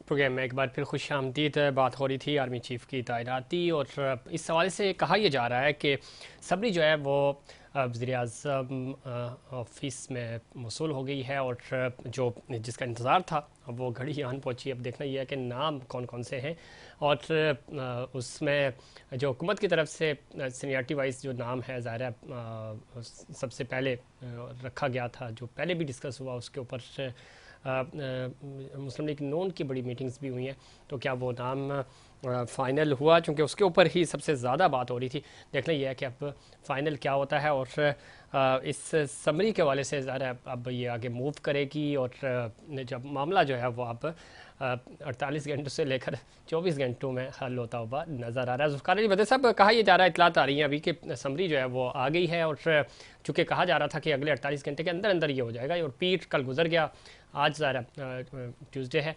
Programme में एक बार फिर खुश आमदीद। बात हो रही थी आर्मी चीफ की तैनाती और इस हवाले से कहा यह जा रहा है कि सबरी जो है वो वज़ीर आज़म ऑफिस में मौसूल हो गई है और जो जिसका इंतज़ार था वो घड़ी आन पहुंची। अब देखना यह है कि नाम कौन कौन से हैं और उसमें जो हुकूमत की तरफ से सीनियरिटी वाइज जो नाम है ज़ाहिर है सबसे पहले रखा गया था, जो पहले भी डिस्कस हुआ उसके ऊपर मुस्लिम लीग नून की बड़ी मीटिंग्स भी हुई हैं। तो क्या वो नाम फ़ाइनल हुआ, चूँकि उसके ऊपर ही सबसे ज़्यादा बात हो रही थी। देखना यह है कि अब फ़ाइनल क्या होता है और इस समरी के हवाले से ज़रा अब ये आगे मूव करेगी और जब मामला जो है वो अब 48 घंटों से लेकर 24 घंटों में हल होता हुआ नज़र आ रहा है। ज़ुल्फ़िकार अली बदर साहब, कहा यह जा रहा है, इतलात आ रही हैं अभी कि समरी जो है वो आ गई है और चूँकि कहा जा रहा था कि अगले 48 घंटे के अंदर अंदर ये हो जाएगा और पीर कल गुजर गया, आज ज़रा ट्यूसडे है।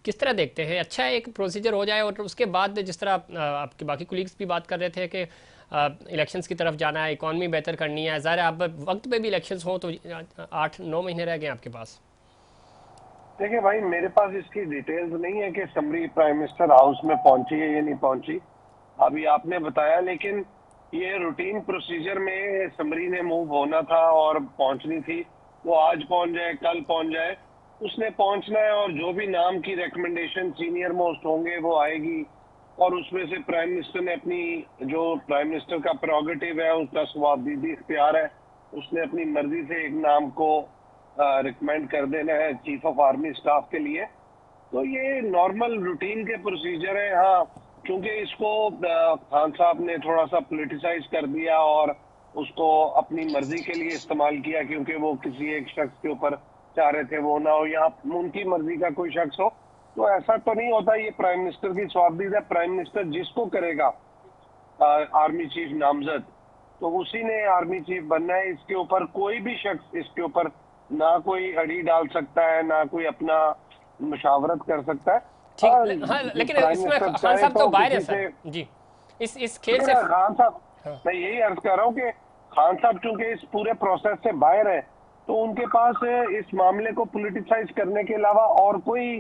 किस तरह देखते हैं, अच्छा है एक प्रोसीजर हो जाए और उसके बाद जिस तरह आपके बाकी कोलीग्स भी बात कर रहे थे कि इलेक्शंस की तरफ जाना है, इकॉनमी बेहतर करनी है, ज़ाहिर है अब वक्त पे भी इलेक्शंस हो तो 8-9 महीने रह गए आपके पास। देखिए भाई, मेरे पास इसकी डिटेल्स नहीं है कि समरी प्राइम मिनिस्टर हाउस में पहुंची है या नहीं पहुंची। अभी आपने बताया, लेकिन ये रूटीन प्रोसीजर में समरी ने मूव होना था और पहुंचनी थी। वो आज पहुंच जाए, कल पहुंच जाए, उसने पहुंचना है और जो भी नाम की रिकमेंडेशन सीनियर मोस्ट होंगे वो आएगी और उसमें से प्राइम मिनिस्टर ने अपनी, जो प्राइम मिनिस्टर का प्रोगेटिव है, उसका सवाबदीदी इख्तियार है, उसने अपनी मर्जी से एक नाम को रिकमेंड कर देना है चीफ ऑफ आर्मी स्टाफ के लिए। तो ये नॉर्मल रूटीन के प्रोसीजर है। हाँ, क्योंकि इसको खान साहब ने थोड़ा सा पॉलिटिसाइज कर दिया और उसको अपनी मर्जी के लिए इस्तेमाल किया, क्योंकि वो किसी एक शख्स के ऊपर चाह रहे थे वो ना हो या उनकी मर्जी का कोई शख्स हो। तो ऐसा तो नहीं होता, ये प्राइम मिनिस्टर की स्वाबदीद है। प्राइम मिनिस्टर जिसको करेगा आर्मी चीफ नामजद, तो उसी ने आर्मी चीफ बनना है। इसके ऊपर कोई भी शख्स, इसके ऊपर ना कोई अड़ी डाल सकता है, ना कोई अपना मुशावरत कर सकता है। ठीक, हाँ, लेकिन प्राइम इसमें मिनिस्टर खान चाहे साहब तो तो बाहर है किसी सर से, जी, इस खेल लेकिन से। खान साहब, हाँ, मैं यही अर्ज कर रहा हूँ कि खान साहब चूंकि इस पूरे प्रोसेस से बाहर है, तो उनके पास इस मामले को पॉलिटिसाइज करने के अलावा और कोई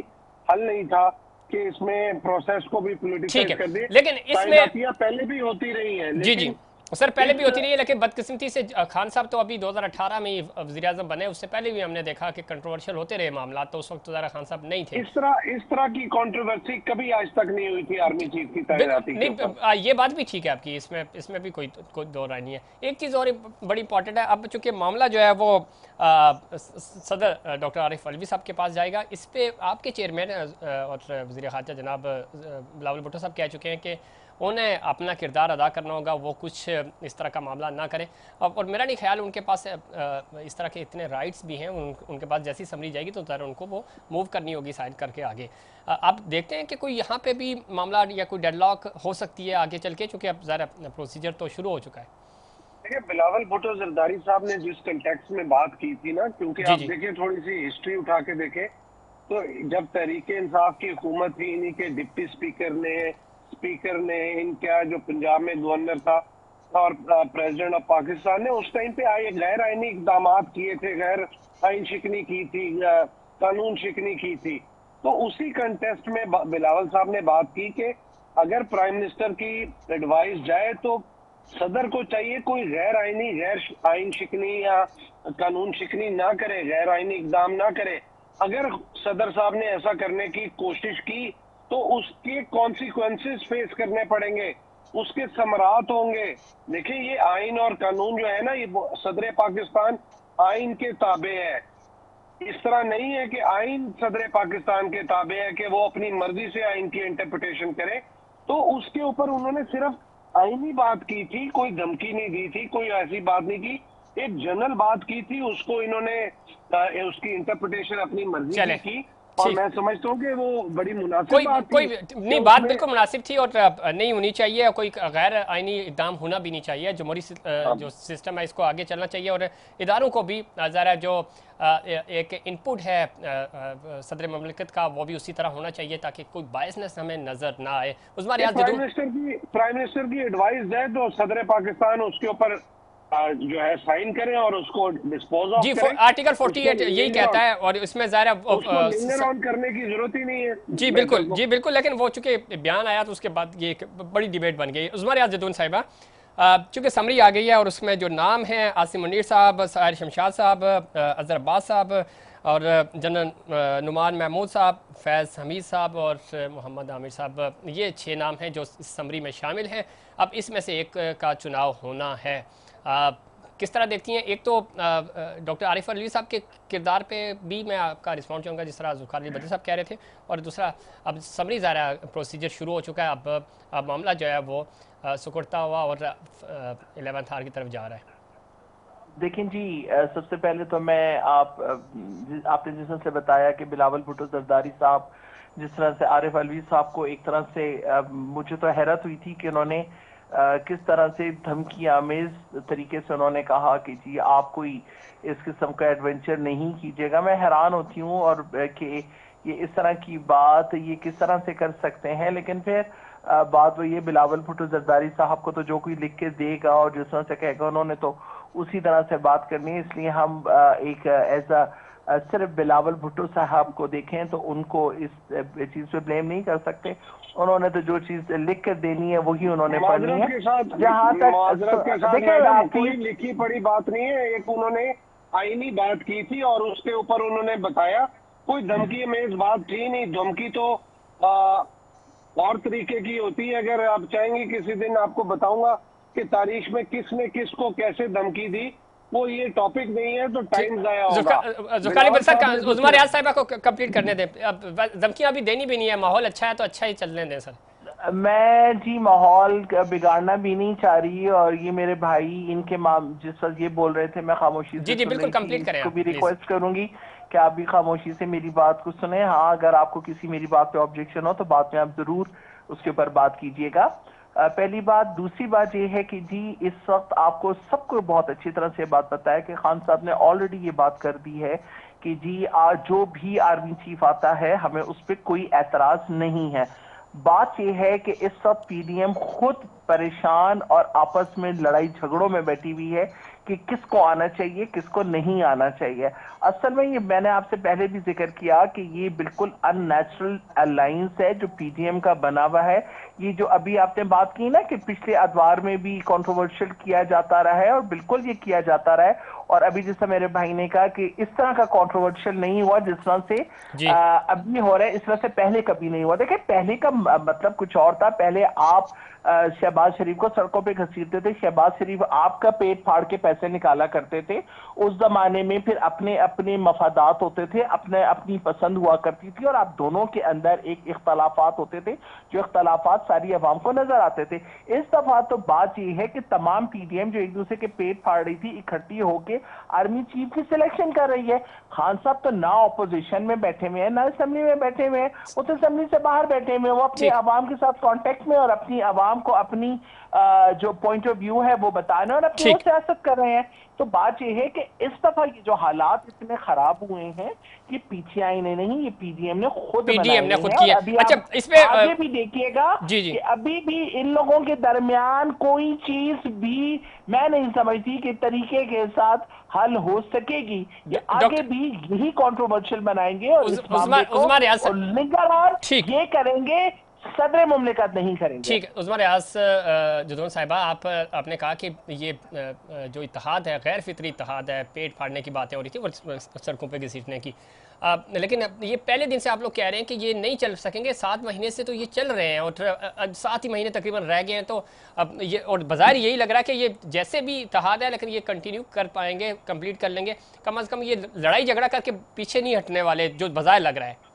हल नहीं था कि इसमें प्रोसेस को भी ठीक पॉलिटिसाइज है, कर दिए। लेकिन इसमें तैनातियां पहले भी होती रही हैं, जी जी लेकिन सर पहले इस, भी होती रही है, लेकिन बदकिस्मती से खान साहब तो अभी 2018 में ही वज़ीर आज़म बने, उससे पहले भी हमने देखा कि कंट्रोवर्शियल होते रहे मामला, तो उस वक्त तो ज़रा खान साहब नहीं थे। इस तरह की कंट्रोवर्सी कभी आज तक नहीं हुई थी आर्मी चीफ की तैनाती के ऊपर। नहीं, ये बात भी ठीक है आपकी, इसमें इसमें भी कोई दो राय नहीं है। एक चीज़ और बड़ी इंपॉर्टेंट है, अब चूंकि मामला जो है वो सदर डॉक्टर आरिफ अलवी साहब के पास जाएगा, इस पे आपके चेयरमैन और वज़ीर ख़ारजा जनाब बिलावल भुट्टो साहब कह चुके हैं कि उन्हें अपना किरदार अदा करना होगा, वो कुछ इस तरह का मामला ना करें। और मेरा नहीं ख्याल उनके पास इस तरह के इतने राइट्स भी हैं, उनके पास जैसी समरी जाएगी तो ज़रा उनको वो मूव करनी होगी साइड करके आगे। आप देखते हैं कि कोई यहाँ पे भी मामला या कोई डेडलॉक हो सकती है आगे चल के, चूँकि अब ज़रा प्रोसीजर तो शुरू हो चुका है। देखिए, बिलावल भुट्टो जरदारी साहब ने जिस कंटेक्स्ट में बात की थी ना, क्योंकि जी आप जी देखिए, थोड़ी सी हिस्ट्री उठा के देखें, तो जब तहरीक इंसाफ की हुकूमत थी, इन्हीं के डिप्टी स्पीकर ने इनका जो पंजाब में गवर्नर था और प्रेसिडेंट ऑफ पाकिस्तान ने उस टाइम पे आए गैर आईनी इकदाम किए थे, गैर आइन शिकनी की थी, कानून शिकनी की थी। तो उसी कंटेस्ट में बिलावल साहब ने बात की कि अगर प्राइम मिनिस्टर की एडवाइस जाए तो सदर को चाहिए कोई गैर आईनी, गैर आइन शिकनी या कानून शिकनी ना करे, गैर आईनी इकदाम ना करे। अगर सदर साहब ने ऐसा करने की कोशिश की तो उसके कॉन्सिक्वेंसेस फेस करने पड़ेंगे, उसके समरात होंगे। देखिए, ये आइन और कानून जो है ना, ये सदर पाकिस्तान आइन के ताबे है। इस तरह नहीं है कि आइन सदर पाकिस्तान के ताबे है कि वो अपनी मर्जी से आइन की इंटरप्रिटेशन करे। तो उसके ऊपर उन्होंने सिर्फ आईनी बात की थी, कोई धमकी नहीं दी थी, कोई ऐसी बात नहीं की, एक जनरल बात की थी। उसको इन्होंने उसकी इंटरप्रिटेशन अपनी मर्जी चले की और ठीक, मैं समझता हूँ कि वो बड़ी मुनासिब कोई बात थी कोई कि नहीं, बात उसमें। बिल्कुल मुनासिब थी और नहीं होनी चाहिए, कोई गैर आइनी इकदाम होना भी नहीं चाहिए। जमहूरी जो सिस्टम है इसको आगे चलना चाहिए और इदारों को भी ज़रा जो एक इनपुट है सदर ममलिकत का, वो भी उसी तरह होना चाहिए ताकि कोई बायसनेस हमें नज़र ना आए। उस्मान रियाज प्राइम मिनिस्टर की एडवाइस है तो सदर पाकिस्तान उसके ऊपर जो है साइन करें और उसको डिस्पोज ऑफ जी, करें। आर्टिकल 48 यही कहता है, और इसमें ज़ाहिर उसको लिंगर ऑन करने की जरूरत ही नहीं है जी मैटर बिल्कुल, को। जी बिल्कुल, लेकिन वो चूंकि बयान आया तो उसके बाद ये एक बड़ी डिबेट बन गई। उस्मा रियाज जदून साहिबा, चूंकि समरी आ गई है और उसमें जो नाम है आसिम मुनीर साहब, साहिर शमशाद साहब, अजहर अब्बास साहब और जनरल नुमान महमूद साहब, फैज़ हमीद साहब और मोहम्मद आमिर साहब, ये 6 नाम हैं जो इस समरी में शामिल हैं। अब इसमें से एक का चुनाव होना है। किस तरह देखती हैं? एक तो डॉक्टर आरिफ अलवी साहब के किरदार पे भी मैं आपका रिस्पॉन्स चाहूँगा, जिस तरह जुल्फ़िकार अली भट्टी साहब कह रहे थे, और दूसरा अब समरी ज़ारा प्रोसीजर शुरू हो चुका है। अब मामला जो है वो सुकुड़ता हुआ और 11th आवर की तरफ जा रहा है। देखें जी, सबसे पहले तो मैं आपने जिस तरह से बताया कि बिलावल भुट्टो जरदारी साहब जिस तरह से आरिफ अलवी साहब को एक तरह से मुझे तो हैरत हुई थी कि उन्होंने किस तरह से धमकी आमेज तरीके से उन्होंने कहा कि जी आप कोई इस किस्म का एडवेंचर नहीं कीजिएगा। मैं हैरान होती हूँ और कि ये इस तरह की बात ये किस तरह से कर सकते हैं। लेकिन फिर बात वो ये, बिलावल भुट्टो जरदारी साहब को तो जो कोई लिख के देगा और जिस तरह से कहेगा उन्होंने तो उसी तरह से बात करनी है। इसलिए हम एक ऐसा सिर्फ बिलावल भुट्टो साहब को देखें तो उनको इस चीज पे ब्लेम नहीं कर सकते। उन्होंने तो जो चीज लिख कर देनी है वही उन्होंने पढ़नी है। जहाँ तक देखिए कोई लिखी पढ़ी बात नहीं है, एक उन्होंने आईनी बात की थी और उसके ऊपर उन्होंने बताया, कोई धमकी में बात थी नहीं। धमकी तो और तरीके की होती है। अगर आप चाहेंगे किसी दिन आपको बताऊंगा कि तारीख में किसने किसको कैसे धमकी दी, वो ये टॉपिक नहीं है तो टाइम जाया होगा। जुल्फ़िकार अली भट्टी साहब, उस्मा रियाज साहिबा को कंप्लीट करने दें। अब धमकियां अभी देनी भी नहीं है, माहौल अच्छा है तो अच्छा ही चलने दें सर। मैं जी माहौल बिगाड़ना भी नहीं चाह रही, और ये मेरे भाई इनके जिस वक्त ये बोल रहे थे मैं खामोशी से जी बिल्कुल कंप्लीट करें। इसको भी रिक्वेस्ट करूंगी कि आप भी खामोशी से मेरी बात को सुने। हाँ, अगर आपको किसी मेरी बात पे ऑब्जेक्शन हो तो बाद में आप जरूर उसके ऊपर बात कीजिएगा। पहली बात। दूसरी बात यह है कि जी इस वक्त आपको सबको बहुत अच्छी तरह से बात पता है कि खान साहब ने ऑलरेडी ये बात कर दी है कि जी आज जो भी आर्मी चीफ आता है हमें उस पर कोई एतराज नहीं है। बात यह है कि इस वक्त पीडीएम खुद परेशान और आपस में लड़ाई झगड़ों में बैठी हुई है कि किसको आना चाहिए किसको नहीं आना चाहिए। असल में ये मैंने आपसे पहले भी जिक्र किया कि ये बिल्कुल अननेचुरल अलायंस है जो पीडीएम का बना हुआ है। ये जो अभी आपने बात की ना कि पिछले अदवार में भी कंट्रोवर्शियल किया जाता रहा है और बिल्कुल ये किया जाता रहा है, और अभी जैसा मेरे भाई ने कहा कि इस तरह का कंट्रोवर्शियल नहीं हुआ जिस तरह से अभी हो रहा है, इस तरह से पहले कभी नहीं हुआ। देखिए पहले का मतलब कुछ और था। पहले आप शहबाज शरीफ को सड़कों पे घसीटते थे, शहबाज शरीफ आपका पेट फाड़ के पैसे निकाला करते थे। उस जमाने में फिर अपने अपने मफादात होते थे, अपने अपनी पसंद हुआ करती थी और आप दोनों के अंदर एक इख्तलाफात होते थे जो इख्तलाफात सारी अवाम को नजर आते थे। इस दफा तो बात यह है कि तमाम पीडीएम जो एक दूसरे के पेट फाड़ रही थी इकट्ठी होकर आर्मी चीफ की सिलेक्शन कर रही है। खान साहब तो ना ऑपोजिशन में बैठे हुए हैं ना असेंबली में बैठे हुए हैं, वो तो असेंबली से बाहर बैठे हुए हैं। वो अपने अवाम के साथ कॉन्टेक्ट में और अपनी अवाम को अपनी जो पॉइंट ऑफ व्यू है वो बताना और अपनी सियासत कर रहे हैं। तो बात यह है कि इस दफा ये जो हालात इतने खराब हुए हैं ये पीटीआई ने नहीं, ये पीडीएम ने खुद किया। अभी अच्छा इसमें आगे भी देखिएगा कि अभी भी इन लोगों के दरमियान कोई चीज भी मैं नहीं समझती कि तरीके के साथ हल हो सकेगी। ये आगे भी यही कंट्रोवर्शियल बनाएंगे और इस मामले को निगरान ये करेंगे, सदर मुमलिकत नहीं करेंगे। ठीक है उस्मा रियाज जदून साहिबा, आपने कहा कि ये जो इत्तेहाद है गैर फितरी इत्तेहाद है, पेट फाड़ने की बातें हो रही थी और सड़कों पे घसीटने की, लेकिन ये पहले दिन से आप लोग कह रहे हैं कि ये नहीं चल सकेंगे। 7 महीने से तो ये चल रहे हैं और 7 ही महीने तकरीबन रह गए हैं। तो अब ये और बाज़ार यही लग रहा है कि ये जैसे भी इत्तेहाद है लेकिन ये कंटिन्यू कर पाएंगे, कंप्लीट कर लेंगे। कम अज़ कम ये लड़ाई झगड़ा करके पीछे नहीं हटने वाले जो बाज़ार लग रहा है।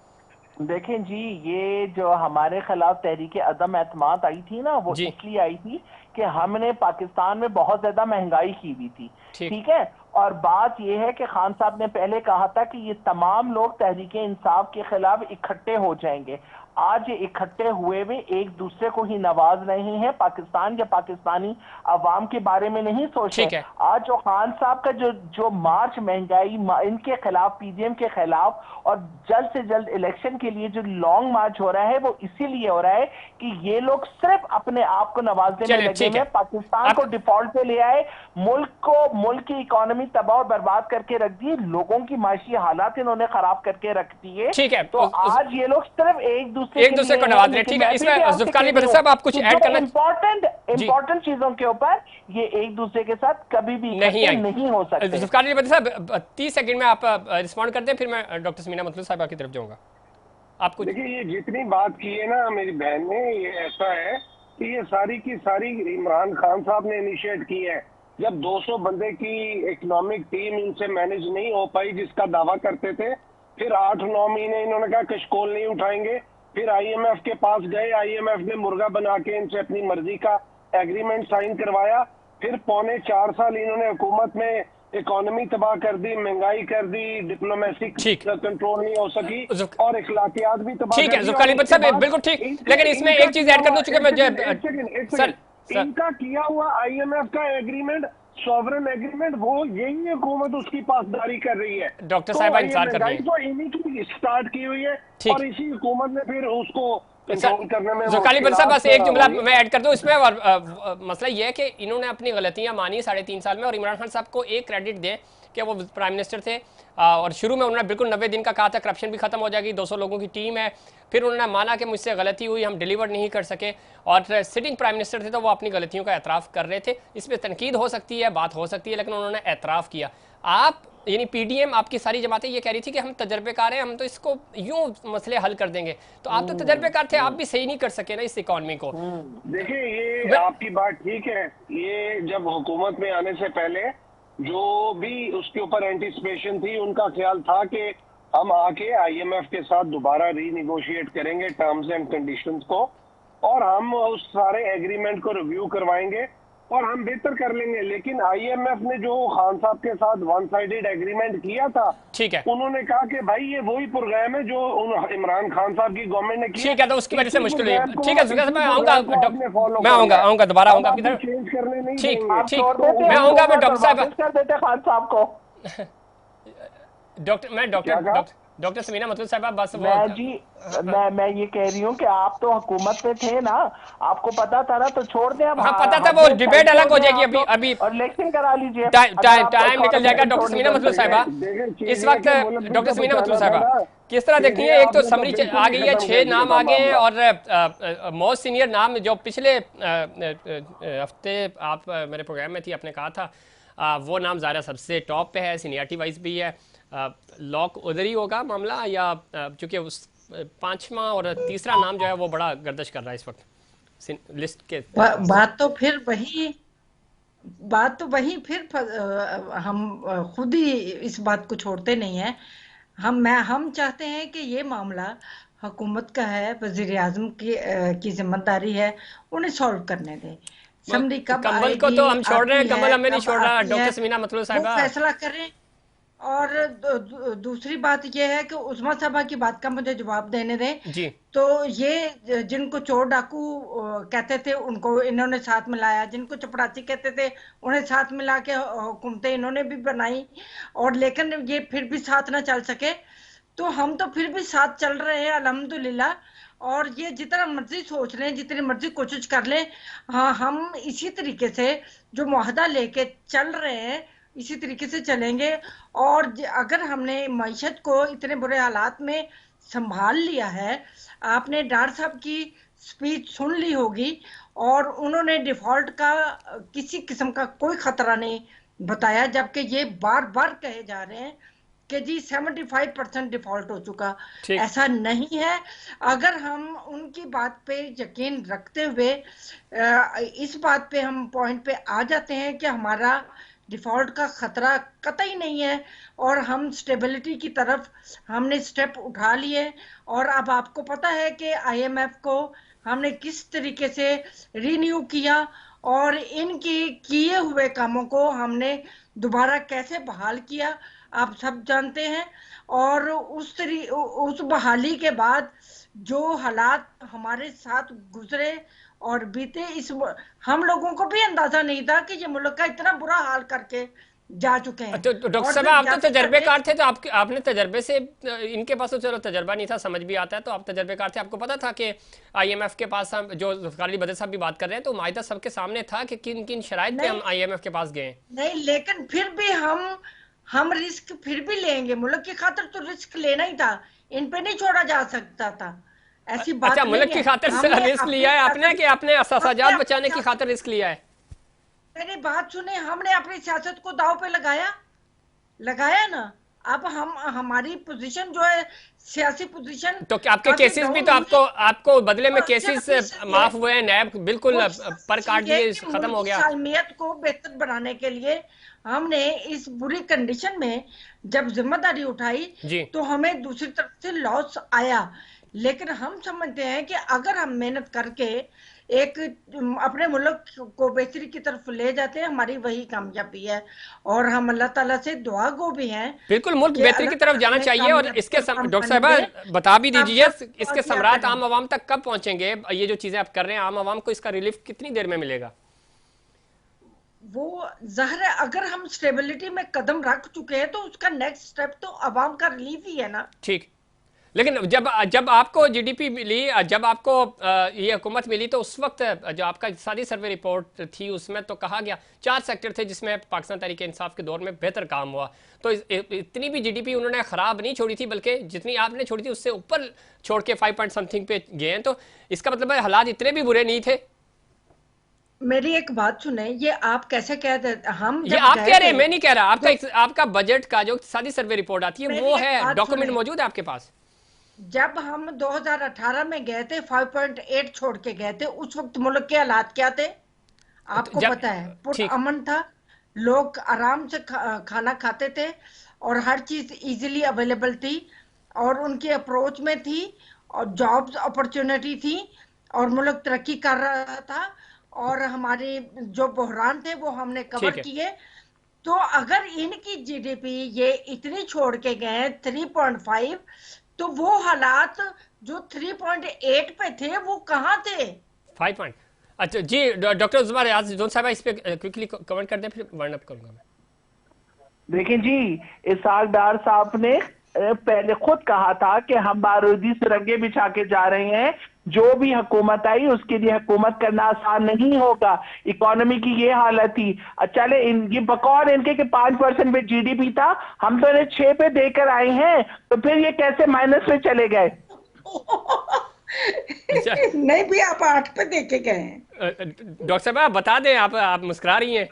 देखें जी, ये जो हमारे खिलाफ तहरीक अदम एतमाद आई थी ना वो इसलिए आई थी कि हमने पाकिस्तान में बहुत ज्यादा महंगाई की हुई थी, ठीक है, और बात यह है कि खान साहब ने पहले कहा था कि ये तमाम लोग तहरीक इंसाफ के खिलाफ इकट्ठे हो जाएंगे। आज ये इकट्ठे हुए हुए एक दूसरे को ही नवाज रहे हैं, पाकिस्तान या पाकिस्तानी अवाम के बारे में नहीं सोच ठीक रहे। है। आज जो खान साहब का जो मार्च महंगाई इनके खिलाफ, पीडीएम के खिलाफ, और जल्द से जल्द इलेक्शन के लिए जो लॉन्ग मार्च हो रहा है, वो इसीलिए हो रहा है कि ये लोग सिर्फ अपने आप को नवाजने में लगे हुए, पाकिस्तान को डिफॉल्ट पे ले आए, मुल्क की इकोनॉमी तबाह और बर्बाद करके रख दी, लोगों की माशी हालात इन्होंने खराब करके रख दिए। ठीक है, तो आज ये लोग सिर्फ एक दूसरे को नवाज रहे हैं। ठीक है, इसमें जुल्फिकार अली भट्टी साहब आप कुछ ऐड करना? इंपॉर्टेंट चीजों के ऊपर ये एक दूसरे के साथ कभी भी नहीं हो सकते। जुल्फिकार अली भट्टी साहब 30 सेकंड में आप रिस्पॉन्ड करते हैं, फिर मैं डॉक्टर समीना मतलूब साहब की तरफ जाऊंगा। आपको देखिए, ये जितनी बात की है ना मेरी बहन ने, ये ऐसा है कि ये सारी की सारी इमरान खान साहब ने इनिशिएट की है। जब 200 बंदे की इकोनॉमिक टीम इनसे मैनेज नहीं हो पाई, जिसका दावा करते थे, फिर 8-9 महीने इन्होंने कहा कशकोल नहीं उठाएंगे, फिर आईएमएफ के पास गए, आईएमएफ ने मुर्गा बना के इनसे अपनी मर्जी का एग्रीमेंट साइन करवाया, फिर 3.25 साल इन्होंने हुकूमत में इकोनॉमी तबाह कर दी, महंगाई कर दी, डिप्लोमेसी कंट्रोल नहीं हो सकी और इखलाकियात भी तबाह। ठीक है जुल्फिकार अली भट्टी साहब, बिल्कुल ठीक, लेकिन इसमें एक चीज ऐड कर दूं, चूंकि सर इनका किया हुआ आईएमएफ का एग्रीमेंट, सॉवरेन एग्रीमेंट, वो यही हुकूमत उसकी पासदारी कर रही है। डॉक्टर साहब इंतजार कर रहे हैं, तो इन्हीं की स्टार्ट की हुई है और इसी हुकूमत ने फिर उसको कंट्रोल करने में। जुल्फिकार अली भट्टी साहब बस एक जुमला मैं ऐड कर दूं इसमें, और मसला ये है कि इन्होंने अपनी गलतियां मानी 3.5 साल में, और इमरान खान साहब को एक क्रेडिट दें कि वो प्राइम मिनिस्टर थे और शुरू में उन्होंने बिल्कुल 90 दिन का कहा था करप्शन भी खत्म हो जाएगी, 200 लोगों की टीम है, फिर उन्होंने माना कि मुझसे गलती हुई, हम डिलीवर नहीं कर सके, और सिटिंग प्राइम मिनिस्टर थे तो वो अपनी गलतियों का एतराफ़ कर रहे थे। इसमें तनकीद हो सकती है, बात हो सकती है, लेकिन उन्होंने एतराफ़ किया। आप यानी पीडीएम, आपकी सारी जमातें ये कह रही थी कि हम तजर्बेकार हैं, हम तो इसको यूं मसले हल कर देंगे, तो आप तो तजर्बेकार थे, आप भी सही नहीं कर सके ना इस इकॉनमी को। देखिए, ये आपकी बात ठीक है, ये जब हुकूमत में आने से पहले जो भी उसके ऊपर एंटिसिपेशन थी, उनका ख्याल था कि हम आके आईएमएफ के साथ दोबारा रीनिगोशिएट करेंगे टर्म्स एंड कंडीशंस को, और हम उस सारे एग्रीमेंट को रिव्यू करवाएंगे और हम बेहतर कर लेंगे। लेकिन आईएमएफ ने जो खान साहब के साथ वन साइडेड एग्रीमेंट किया था, ठीक है, उन्होंने कहा कि भाई ये वही प्रोग्राम है जो इमरान खान साहब की गवर्नमेंट ने किया। ठीक है, तो उसकी वजह से मुश्किल हुई। ठीक है, मैं आऊंगा दोबारा आऊंगा आपकी तरफ, चेंज करने नहीं ठीक, देंगे। मैं आऊंगा, मैं डॉक्टर साहब कर देते खान साहब को। डॉक्टर समीना मतलूब साहब बस मैं ये कह रही हूँ कि आप तो हुकूमत में थे ना, आपको पता था ना, तो छोड़ दें। अब हाँ, पता था, वो डिबेट अलग हो जाएगी अभी और इलेक्शन करा लीजिए, टाइम निकल जाएगा। डॉक्टर समीना मतलूब साहिबा इस वक्त, डॉक्टर समीना मतलूब साहिबा किस तरह देखती है? एक तो समरी आ गई है, 6 नाम आ गए हैं, और मोस्ट सीनियर नाम जो पिछले हफ्ते आप मेरे प्रोग्राम में थी, आपने कहा था वो नाम ज़ाहिर सबसे टॉप पे है, सीनियरिटी वाइज भी है। लॉक उधर ही होगा मामला, या चूंकि उस 5वां और तीसरा नाम जो है वो बड़ा गर्दिश कर रहा है इस वक्त लिस्ट के। बात तो वही फिर हम खुद ही इस बात को छोड़ते नहीं है। हम चाहते हैं कि ये मामला हुकूमत का है, वजीर आजम की जिम्मेदारी है, उन्हें सॉल्व करने दें। समरी कब कमल को तो हम छोड़ रहे हैं, कमल हमें नहीं छोड़ रहा। डॉक्टर समीना मतलूब साहिबा फैसला करें। और दूसरी बात यह है कि उस्मा साहबा की बात का मुझे जवाब देने दें जी। तो ये जिनको चोर डाकू कहते थे उनको इन्होंने साथ मिलाया, जिनको चपरासी कहते थे उन्हें साथ मिला के हुकूमतें इन्होंने भी बनाई, और लेकिन ये फिर भी साथ ना चल सके, तो हम तो फिर भी साथ चल रहे हैं अल्हम्दुलिल्लाह। और ये जितना मर्जी सोच लें, जितनी मर्जी कोशिश कर लें, हाँ हम इसी तरीके से जो मुआहदा लेके चल रहे हैं इसी तरीके से चलेंगे। और अगर हमने मईशत को इतने बुरे हालात में संभाल लिया है, आपने डार साहब की स्पीच सुन ली होगी, और उन्होंने डिफॉल्ट का किसी किस्म का कोई खतरा नहीं बताया, जबकि ये बार बार कहे जा रहे हैं कि जी 75% डिफॉल्ट हो चुका। ऐसा नहीं है। अगर हम उनकी बात पे यकीन रखते हुए इस बात पे हम पॉइंट पे आ जाते हैं कि हमारा डिफॉल्ट का खतरा कतई नहीं है, और हम स्टेबिलिटी की तरफ हमने स्टेप उठा लिए, और अब आपको पता है कि आईएमएफ को हमने किस तरीके से रिन्यू किया, और इनकी किए हुए कामों को हमने दोबारा कैसे बहाल किया, आप सब जानते हैं। और उस बहाली के बाद जो हालात हमारे साथ गुजरे और बीते, हम लोगों को भी अंदाजा नहीं था कि ये मुल्क का इतना बुरा हाल करके जा चुके हैं। तो डॉक्टर और साहब फिर आप तो जाते जाते तजर्बेकार थे, तो आपने तजर्बे से, इनके पास तो चलो तजर्बा नहीं था, समझ भी आता है, तो आप तजर्बेकार थे, आपको पता था कि आईएमएफ के पास हम, जो ज़ुल्फ़िकार अली भुट्टो साहब भी बात कर रहे हैं, तो माहिदा सबके सामने था कि किन किन शराइत पे नहीं हम आईएमएफ के पास गए। नहीं, लेकिन फिर भी हम रिस्क फिर भी लेंगे, मुल्क की खातिर तो रिस्क लेना ही था, इन पे नहीं छोड़ा जा सकता था, ऐसी अच्छा, बात मुल्क नहीं की है। खातिर हमने रिस्क अपनी लिया है आपने, कि आपने हमने असासाजात अपनी बचाने की सियासत, खातिर रिस्क लिया है? मेरी बात सुने, हमने अपनी सियासत को दांव पे लगाया ना। अब हम, हमारी पोजीशन जो है, सियासी पोजीशन तो क्या आपके काफी केसेस भी, डाउन तो हुई। आपको बदले में और केसेस सिर्फ इसलिए, माफ हुए हैं, नैब बिल्कुल वो पर सिर्फ काट इसलिए दिए, कि खत्म मुल्क हो की गया? सालमियत को बेहतर बनाने के लिए हमने इस बुरी कंडीशन में जब जिम्मेदारी उठाई, जी। तो हमें दूसरी तरफ से लॉस आया। लेकिन हम समझते हैं कि अगर हम मेहनत करके एक अपने मुल्क को बेहतरी की तरफ ले जाते हैं, हमारी वही कामयाबी है। और हम अल्लाह ताला से दुआ गो भी हैं बिल्कुल, मुल्क कि बेहतरी अल्लाह की तरफ ताला जाना हमें चाहिए। और कामयाबी इसके और डॉक्टर कामयाबी साहबा दे, बता भी आप दीजिए, सब दुआ इसके किया समरात करें। आम आवाम तक कब पहुंचेंगे? ये जो चीजें आप कर रहे हैं, आम आवाम को इसका रिलीफ कितनी देर में मिलेगा? वो ज़ाहिर है, अगर हम स्टेबिलिटी में कदम रख चुके हैं तो उसका नेक्स्ट स्टेप तो अवाम का रिलीफ ही है ना। ठीक। लेकिन जब जब आपको जीडीपी मिली, जब आपको ये हुकूमत मिली, तो उस वक्त जो आपका इक़्तिसादी सर्वे रिपोर्ट थी, उसमें तो कहा गया 4 सेक्टर थे जिसमें पाकिस्तान तहरीक इंसाफ के दौर में बेहतर काम हुआ। तो इतनी भी जीडीपी उन्होंने ख़राब नहीं छोड़ी थी, बल्कि जितनी आपने छोड़ी थी उससे ऊपर छोड़ के 5 पॉइंट समथिंग पे गए हैं। तो इसका मतलब है हालात इतने भी बुरे नहीं थे। मेरी एक बात सुने, ये आप कैसे कह देते, हम ये जब आप गए कह रहे थे हैं, मैं नहीं कह रहा। तो आपका बजट का जो इक़्तिसादी सर्वे रिपोर्ट आती है, मेरी वो एक है, बात डॉक्यूमेंट सुने, मौजूद है आपके पास? जब हम 2018 में गए थे 5.8 छोड़ के गए थे, उस वक्त मुल्क के हालात क्या थे तो आपको जब पता है। ठीक। पुरअमन था, लोग आराम से खाना खाते थे और हर चीज इजीली अवेलेबल थी और उनकी अप्रोच में थी और जॉब्स अपॉर्चुनिटी थी और मुल्क तरक्की कर रहा था और हमारे जो बहरान थे वो हमने कवर ठीक है। किए। तो अगर इनकी जीडीपी ये इतनी छोड़ के गए 3.5, तो वो हालात जो 3.8 पे थे वो कहाँ थे। 5 पॉइंट। अच्छा जी, डॉक्टर जुबार रियाज जोन साहब इस पे क्विकली कमेंट कर दें, फिर वाइंड अप करूंगा मैं। देखिए जी, इसहाक डार साहब ने पहले खुद कहा था कि हम बारूदी सुरंगें बिछा के जा रहे हैं, जो भी हुकूमत आई उसके लिए हुकूमत करना आसान नहीं होगा। इकोनॉमी की ये हालत थी। चले ये बकौल इनके के 5% पे जीडीपी था, हम तो इन्हें 6 पे देकर आए हैं, तो फिर ये कैसे माइनस में चले गए? अच्छा, नहीं भी आप 8 पे देखे गए हैं। डॉक्टर साहब आप बता दें, आप मुस्कुरा रही हैं।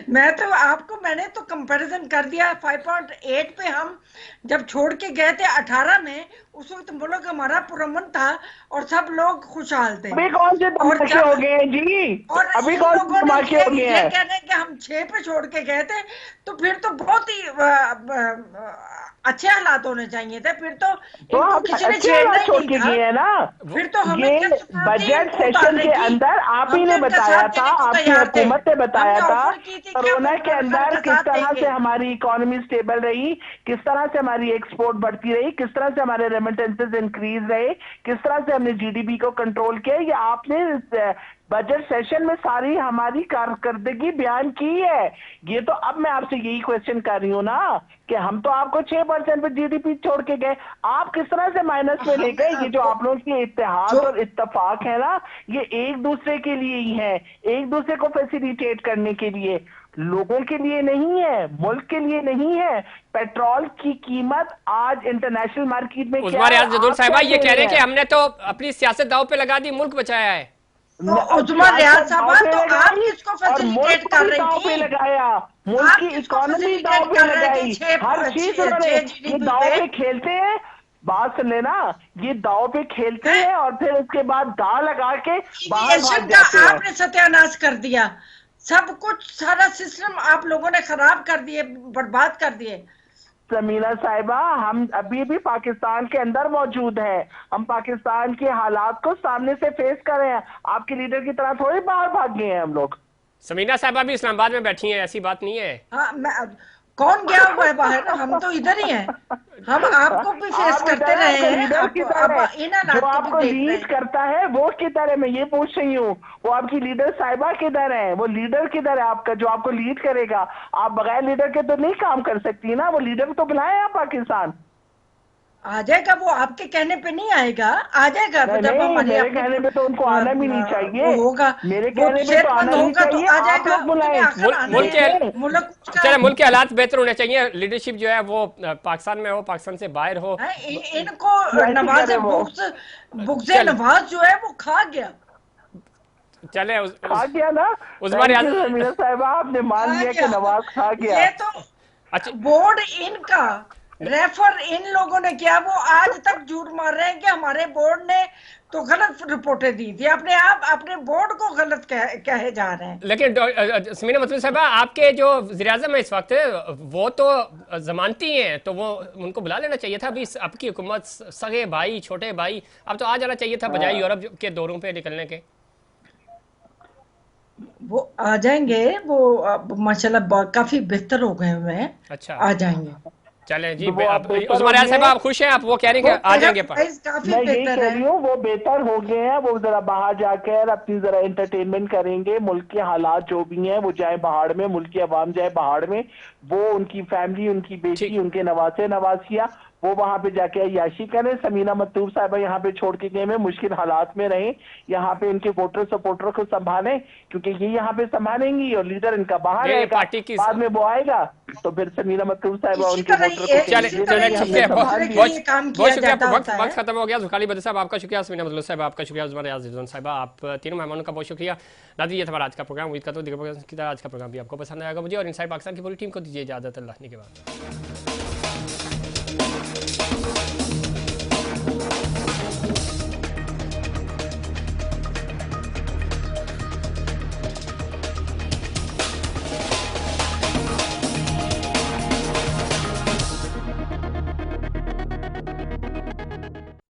मैं तो आपको, मैंने तो कंपैरिजन कर दिया। 5.8 पे हम जब छोड़ के गए थे 18 में, उस वक्त मुल्क हमारा पुरअमन था और सब लोग खुशहाल थे। अभी कौन से और धमाके जब हो गए हैं जी? और अभी इन कौन से लोगों ने धमाके हो गए ये हैं? कह रहे हैं कि हम 6 पे छोड़ के गए थे, तो फिर तो बहुत ही अच्छे हालात होने चाहिए थे। फिर तो तो इनको आप किसी ने अच्छे छेड़ना हालात ही छोड़ नहीं के था। गए हैं ना। फिर तो हमें ये क्या जरूरत थी बजट इनको सेशन उतारने के की। अंदर आप ही हम ने तो इनका बताया साथ था, देने को आपकी तैयार थे। हुकूमत ने बताया हमने था, ऑफर की थी कि हम कोरोना के इमरान खान अंदर का किस साथ तरह देंगे। से हमारी इकोनॉमी स्टेबल रही, किस तरह से हमारी एक्सपोर्ट बढ़ती रही, किस तरह से हमारे रेमिटेंसेस इंक्रीज रहे, किस तरह से हमने जीडीपी को कंट्रोल किया, ये आपने बजट सेशन में सारी हमारी कारकर्दगी बयान की है। ये तो अब मैं आपसे यही क्वेश्चन कर रही हूँ ना कि हम तो आपको 6% पे जीडीपी छोड़ के गए, आप किस तरह से माइनस में ले गए? ये जो आप लोगों की इत्तेहाद जो और इत्तेफाक है ना, ये एक दूसरे के लिए ही है, एक दूसरे को फैसिलिटेट करने के लिए, लोगों के लिए नहीं है, मुल्क के लिए नहीं है। पेट्रोल की कीमत आज इंटरनेशनल मार्केट में क्या उस्मान है, रियाज जदूर आप साहिबा क्या ये कह कह रहे रहे हैं कि हैं? हमने तो अपनी सियासत दांव पे लगा दी, मुल्क बचाया है। तो उस्मान रियाज साहबा, तो आप किसको और मुल्क फैसिलिटेट को कर भी रही दांव पे थी? लगाया, मुल्क आप की किसको इकोनॉमी दांव फैसिलिटेट पे कर रहे थे? लगाई, हर चीज उन्होंने 6 ये जीडीपी दांव पे पे खेलते हैं। बात सुन लेना, ये दांव पे खेलते हैं और फिर उसके बाद दांव लगा के बाहर एविएशन भाग का जाते हैं। आपने सत्यानाश कर दिया, सब कुछ, सारा सिस्टम आप लोगों ने खराब कर दिए, बर्बाद कर दिए। समीना साहिबा, हम अभी भी पाकिस्तान के अंदर मौजूद हैं, हम पाकिस्तान के हालात को सामने से फेस कर रहे हैं, आपके लीडर की तरह थोड़ी बाहर भाग गए हैं हम लोग। समीना साहबा भी इस्लामाबाद में बैठी हैं, ऐसी बात नहीं है। हाँ, कौन गया हुआ है बाहर? हम तो इधर ही हैं। हम आपको भी फेस करते रहे हैं, अब इन हालात जो आपको को भी देख रहे लीड हैं। करता है वो किधर है, मैं ये पूछ रही हूँ। वो आपकी लीडर साहिबा किधर है? वो लीडर किधर है आपका जो आपको लीड करेगा? आप बगैर लीडर के तो नहीं काम कर सकती ना, वो लीडर तो बुलाए आप पाकिस्तान। आ जाएगा, वो आपके कहने पे नहीं आएगा, आ जाएगा। नहीं, जब नहीं, हमारी मेरे अपनी कहने पे तो उनको आना भी नहीं चाहिए। वो होगा, मेरे वो कहने पे तो सेहतमंद आना नहीं होगा तो चाहिए। आ आप जाएगा। लोग बुलाएं। आखिर आना मुल्क ही है। के मुल्क उसका चले, मुल्क के हालात बेहतर होने चाहिए, लीडरशिप जो है वो पाकिस्तान में हो, पाकिस्तान से बाहर हो। है। इनको ऐसी नवाज करे वो। बुग़्ज़ नवाज जो है वो खा गया। चले खा गया ना। उस्मान Thank you, रियाज। समीरा साहिबा, आपने मान खा लिया कि गया। नवाज खा गया। ये तो अच्छा, बोर्ड इनका रेफर इन लोगों ने किया। वो आज तक झूठ मार रहे हैं कि हमारे बोर्ड ने तो गलत रिपोर्टें दी थी। अपने आप अपने बोर्ड को गलत कहे जा रहे हैं। लेकिन समीना मतलूब साहबा, आपके जो वज़ीर-ए-आज़म है इस वक्त, वो तो जमानती हैं, तो वो उनको बुला लेना चाहिए था। अभी आपकी हुकूमत, सगे भाई, छोटे भाई, अब तो आ जाना चाहिए था बजाय यूरोप के दौरों पे निकलने के। वो आ जाएंगे, वो माशाल्लाह काफी बेहतर हो गए हुए हैं। अच्छा, आ जाएंगे। चलें जी। तो वो आप बेहतर उस्मान हो रियाज साहब, गए। आप खुश हैं? आप वो कह रही वो हैं कि आ जाएंगे पर काफी मैं यही बेहतर कह है। रही हूँ, वो बेहतर हो गए हैं। वो जरा बाहर जाकर अपनी जरा एंटरटेनमेंट करेंगे। मुल्क के हालात जो भी हैं वो जाए बाहर में, मुल्क की आवाम जाए बाहर में। वो उनकी फैमिली, उनकी बेटी, ठीक। उनके नवासे नवासिया, वो वहां पे जाके अय्याशी करें। समीना मतलूब साहिबा यहाँ पे छोड़ के गए में मुश्किल हालात में रहे, यहाँ पे इनके वोटर सपोर्टर को संभालें, क्योंकि ये यहाँ पे संभालेंगी और लीडर इनका बाहर ये रहेगा। पार्टी की बाद में वो आएगा तो फिर समीना मतलूब साहिबा इसी उनके तरह वोटर ये- को चले इसी चले तरह ठीक ये है। दूसरे बहुत के लिए बहुत काम बहुत किया शुक्रिया। जाता वक्त होता है। वक्त खत्म हो गया। जुखाली बदर साहब आपका शुक्रिया, समीना मतलूब साहब आपका शुक्रिया, उस्मान रियाज रिजवान साहिबा, आप तीनों मेहमानों का बहुत शुक्रिया। नाज़रीन, ये था हमारा आज का प्रोग्राम। उम्मीद करता हूँ दिगर प्रोग्राम की तरह आज का प्रोग्राम भी आपको पसंद आएगा। मुझे और इनसाइड पाकिस्तान की पूरी टीम को दीजिए इजाज़त। अल्लाह ने के बाद।